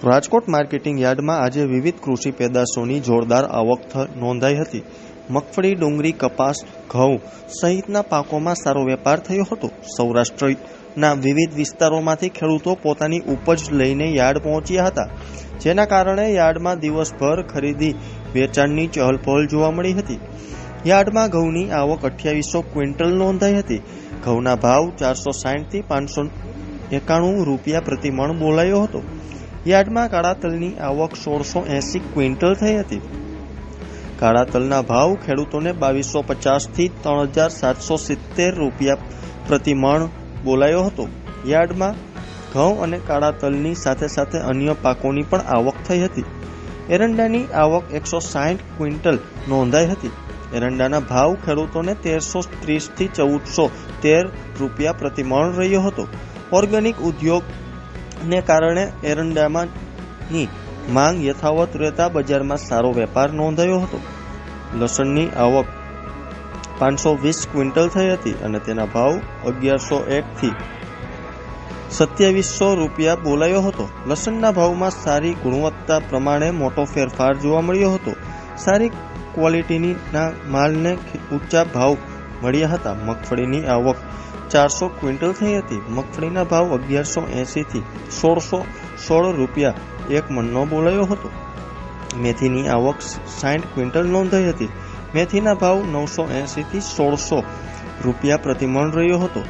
Rajkot marketing યાર્ડમાં આજે વિવિધ કૃષિ પેદાશોની જોરદાર આવક નોંધાઈ હતી. મગફળી, ડુંગળી, કપાસ, ઘઉં સહિતના પાકોમાં સારો વેપાર થયો હતો. સૌરાષ્ટ્રના વિવિધ વિસ્તારોમાંથી ખેડૂતો પોતાની ઉપજ લઈને યાર્ડ પહોંચ્યા હતા, જેના કારણે યાર્ડમાં દિવસભર ખરીદી વેચાણની ચહલપહલ જોવા મળી હતી. યાર્ડમાં ઘઉંની આવક 2800 ક્વિન્ટલ નોંધાઈ હતી. ઘઉંના ભાવ 460 થી 591 રૂપિયા પ્રતિ મણ બોલાયો હતો. યાર્ડમાં કાળા તલની આવક 1680 ક્વિન્ટલ થઈ હતી. કાળા તલના ભાવ ખેડૂતોને 2250 થી 3770 રૂપિયા પ્રતિ મણ બોલાયો હતો. યાર્ડમાં ઘઉં અને કાળા તલની સાથે સાથે અન્ય પાકોની પણ આવક થઈ હતી. એરંડાની આવક 160 ક્વિન્ટલ નોંધાઈ હતી. એરંડાના ભાવ ખેડૂતોને 1330 થી 1413 રૂપિયા પ્રતિ મણ રહ્યો હતો. ઓર્ગેનિક ઉદ્યોગને કારણે એરંડાની માંગ યથાવત રહેતા બજારમાં સારો વેપાર નોંધાયો હતો. લસણની આવક 520 ક્વિન્ટલ થઈ હતી અને તેના ભાવ 1101 થી 2700 રૂપિયા બોલાયો હતો. લસણના ભાવમાં સારી ગુણવત્તા પ્રમાણે મોટો ફેરફાર જોવા મળ્યો હતો. સારી ક્વોલિટીના માલને ઊંચા ભાવ મળ્યા હતા. મગફળીની આવક 400 ક્વિન્ટલ થઈ હતી. મગફળીના ભાવ 1180 થી 1616 રૂપિયા એક મણનો બોલાયો હતો. મેથીની આવક 60 ક્વિન્ટલ નોંધાઈ હતી. મેથીના ભાવ 980 થી 1600 રૂપિયા પ્રતિ મણ રહ્યો હતો.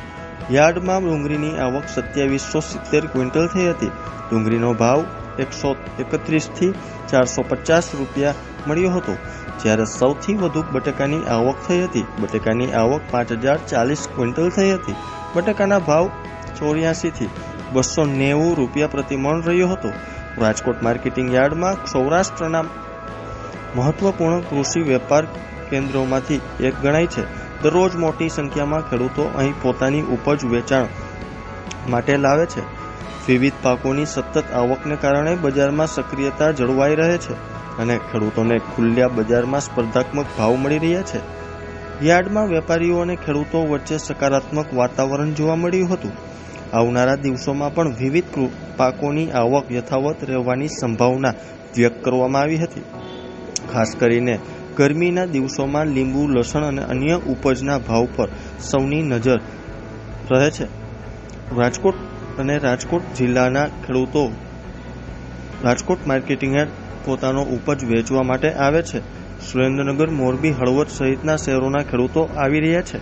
યાર્ડમાં ડુંગળીની આવક 2770 ક્વિન્ટલ થઈ હતી. ડુંગળીનો ભાવ 131 થી 450 રૂપિયા મળ્યો હતો. જ્યારે સૌથી વધુ બટાકાની આવક થઈ હતી. બટાકાની આવક 5040 ક્વિન્ટલ થઈ હતી. બટાકાના ભાવ 84 થી 290 રૂપિયા પ્રતિ મણ રહ્યો હતો. રાજકોટ માર્કેટિંગ યાર્ડમાં સૌરાષ્ટ્રના મહત્વપૂર્ણ કૃષિ વેપાર કેન્દ્રોમાંથી એક ગણાય છે. દરરોજ મોટી સંખ્યામાં ખેડૂતો અહીં પોતાની ઉપજ વેચાણ માટે લાવે છે. વિવિધ પાકોની સતત આવકને કારણે બજારમાં સક્રિયતા જળવાઈ રહે છે અને ખેડૂતોને ખુલ્લા બજારમાં સ્પર્ધાત્મક ભાવ મળી રહ્યા છે. યાર્ડમાં વેપારીઓ અને ખેડૂતો વચ્ચે સકારાત્મક વાતાવરણ જોવા મળ્યું હતું. આવનારા દિવસોમાં પણ વિવિધ પાકોની આવક યથાવત રહેવાની સંભાવના વ્યક્ત કરવામાં આવી હતી. ખાસ કરીને ગરમીના દિવસોમાં લીંબુ, લસણ અને અન્ય ઉપજના ભાવ પર સૌની નજર રહે છે. રાજકોટ જિલ્લાના ખેડૂતો રાજકોટ માર્કેટિંગ યાર્ડ પોતાનો ઉપજ વેચવા માટે આવે છે. સુરેન્દ્રનગર, મોરબી, હળવદ સહિતના શહેરોના ખેડૂતો આવી રહ્યા છે.